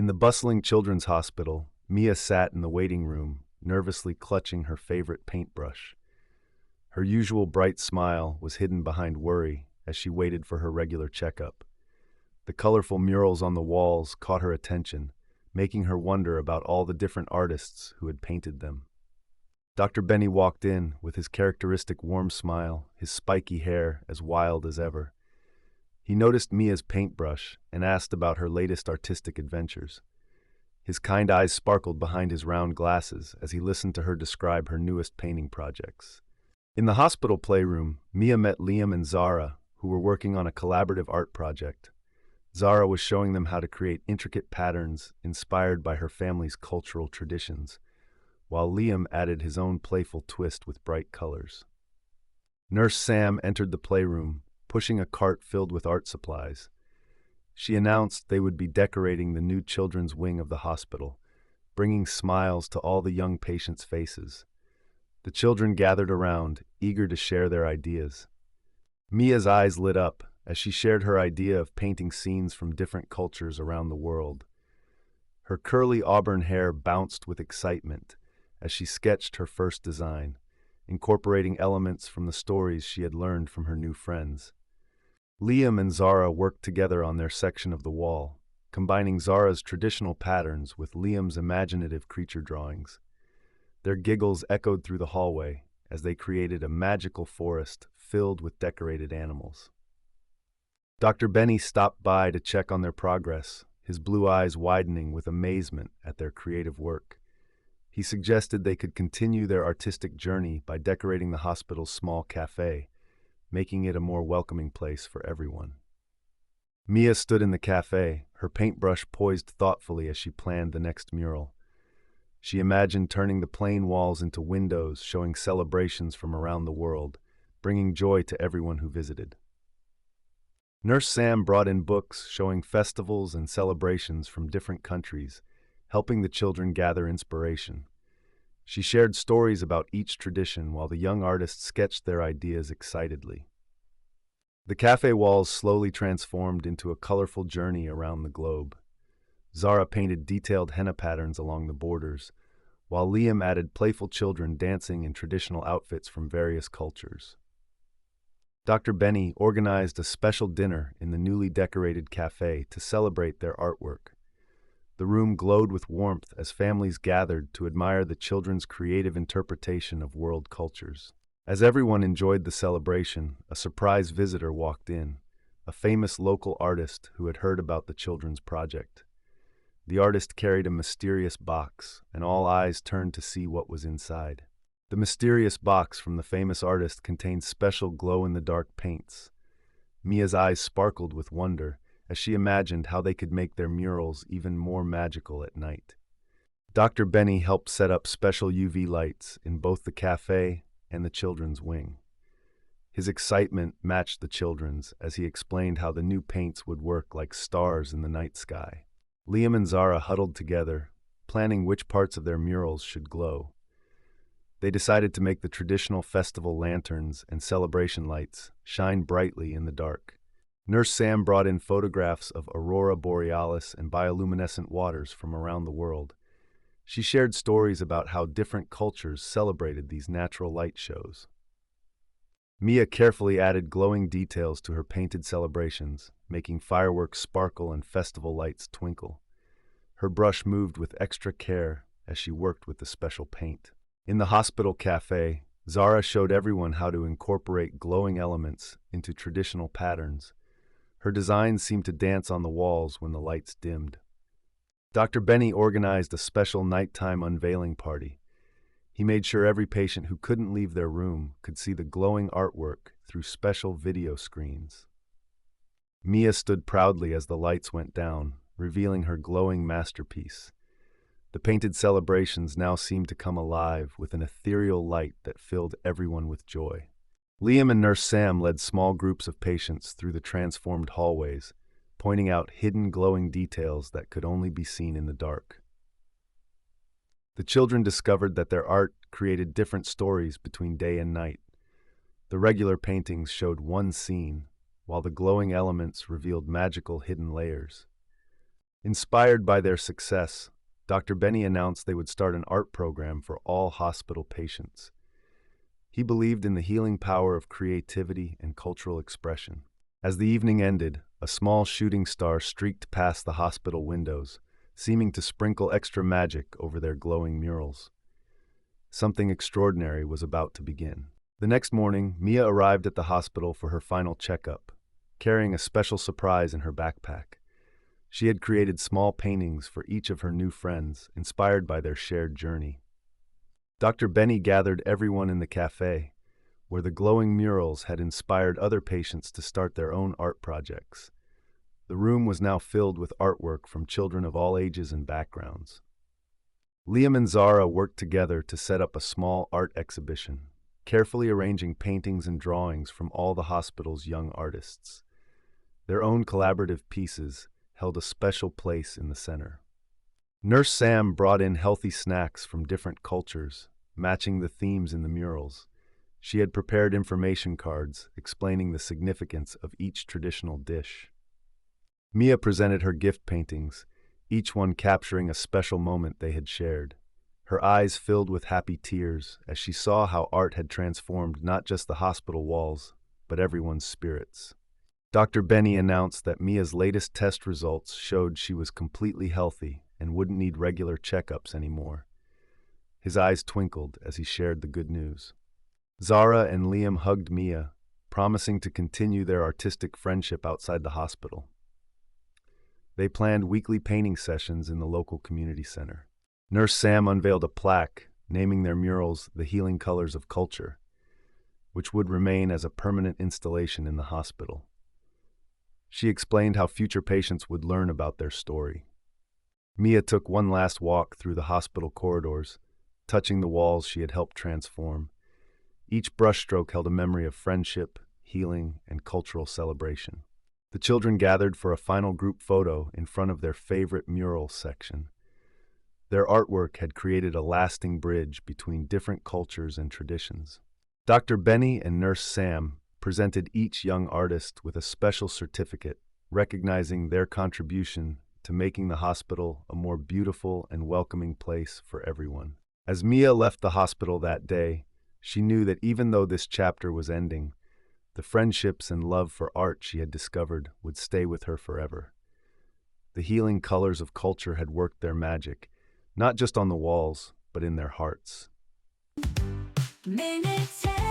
In the bustling children's hospital, Mia sat in the waiting room, nervously clutching her favorite paintbrush. Her usual bright smile was hidden behind worry as she waited for her regular checkup. The colorful murals on the walls caught her attention, making her wonder about all the different artists who had painted them. Dr. Benny walked in with his characteristic warm smile, his spiky hair as wild as ever. He noticed Mia's paintbrush and asked about her latest artistic adventures. His kind eyes sparkled behind his round glasses as he listened to her describe her newest painting projects. In the hospital playroom, Mia met Liam and Zara, who were working on a collaborative art project. Zara was showing them how to create intricate patterns inspired by her family's cultural traditions, while Liam added his own playful twist with bright colors. Nurse Sam entered the playroom, pushing a cart filled with art supplies. She announced they would be decorating the new children's wing of the hospital, bringing smiles to all the young patients' faces. The children gathered around, eager to share their ideas. Mia's eyes lit up as she shared her idea of painting scenes from different cultures around the world. Her curly auburn hair bounced with excitement as she sketched her first design, incorporating elements from the stories she had learned from her new friends. Liam and Zara worked together on their section of the wall, combining Zara's traditional patterns with Liam's imaginative creature drawings. Their giggles echoed through the hallway as they created a magical forest filled with decorated animals. Dr. Benny stopped by to check on their progress, his blue eyes widening with amazement at their creative work. He suggested they could continue their artistic journey by decorating the hospital's small cafe, making it a more welcoming place for everyone. Mia stood in the cafe, her paintbrush poised thoughtfully as she planned the next mural. She imagined turning the plain walls into windows showing celebrations from around the world, bringing joy to everyone who visited. Nurse Sam brought in books showing festivals and celebrations from different countries, helping the children gather inspiration. She shared stories about each tradition while the young artists sketched their ideas excitedly. The cafe walls slowly transformed into a colorful journey around the globe. Zara painted detailed henna patterns along the borders, while Liam added playful children dancing in traditional outfits from various cultures. Dr. Benny organized a special dinner in the newly decorated cafe to celebrate their artwork. The room glowed with warmth as families gathered to admire the children's creative interpretation of world cultures. As everyone enjoyed the celebration, a surprise visitor walked in, a famous local artist who had heard about the children's project. The artist carried a mysterious box, and all eyes turned to see what was inside. The mysterious box from the famous artist contained special glow-in-the-dark paints. Mia's eyes sparkled with wonder as she imagined how they could make their murals even more magical at night. Dr. Benny helped set up special UV lights in both the cafe and the children's wing. His excitement matched the children's as he explained how the new paints would work like stars in the night sky. Liam and Zara huddled together, planning which parts of their murals should glow. They decided to make the traditional festival lanterns and celebration lights shine brightly in the dark. Nurse Sam brought in photographs of aurora borealis and bioluminescent waters from around the world. She shared stories about how different cultures celebrated these natural light shows. Mia carefully added glowing details to her painted celebrations, making fireworks sparkle and festival lights twinkle. Her brush moved with extra care as she worked with the special paint. In the hospital cafe, Zara showed everyone how to incorporate glowing elements into traditional patterns. Her designs seemed to dance on the walls when the lights dimmed. Dr. Benny organized a special nighttime unveiling party. He made sure every patient who couldn't leave their room could see the glowing artwork through special video screens. Mia stood proudly as the lights went down, revealing her glowing masterpiece. The painted celebrations now seemed to come alive with an ethereal light that filled everyone with joy. Liam and Nurse Sam led small groups of patients through the transformed hallways, pointing out hidden glowing details that could only be seen in the dark. The children discovered that their art created different stories between day and night. The regular paintings showed one scene, while the glowing elements revealed magical hidden layers. Inspired by their success, Dr. Benny announced they would start an art program for all hospital patients. He believed in the healing power of creativity and cultural expression. As the evening ended, a small shooting star streaked past the hospital windows, seeming to sprinkle extra magic over their glowing murals. Something extraordinary was about to begin. The next morning, Mia arrived at the hospital for her final checkup, carrying a special surprise in her backpack. She had created small paintings for each of her new friends, inspired by their shared journey. Dr. Benny gathered everyone in the cafe, where the glowing murals had inspired other patients to start their own art projects. The room was now filled with artwork from children of all ages and backgrounds. Liam and Zara worked together to set up a small art exhibition, carefully arranging paintings and drawings from all the hospital's young artists. Their own collaborative pieces held a special place in the center. Nurse Sam brought in healthy snacks from different cultures, matching the themes in the murals. She had prepared information cards explaining the significance of each traditional dish. Mia presented her gift paintings, each one capturing a special moment they had shared. Her eyes filled with happy tears as she saw how art had transformed not just the hospital walls, but everyone's spirits. Dr. Benny announced that Mia's latest test results showed she was completely healthy and wouldn't need regular checkups anymore. His eyes twinkled as he shared the good news. Zara and Liam hugged Mia, promising to continue their artistic friendship outside the hospital. They planned weekly painting sessions in the local community center. Nurse Sam unveiled a plaque naming their murals the Healing Colors of Culture, which would remain as a permanent installation in the hospital. She explained how future patients would learn about their story. Mia took one last walk through the hospital corridors, touching the walls she had helped transform. Each brushstroke held a memory of friendship, healing, and cultural celebration. The children gathered for a final group photo in front of their favorite mural section. Their artwork had created a lasting bridge between different cultures and traditions. Dr. Benny and Nurse Sam presented each young artist with a special certificate, recognizing their contribution to making the hospital a more beautiful and welcoming place for everyone. As Mia left the hospital that day, she knew that even though this chapter was ending, the friendships and love for art she had discovered would stay with her forever. The healing colors of culture had worked their magic, not just on the walls, but in their hearts. Minitale,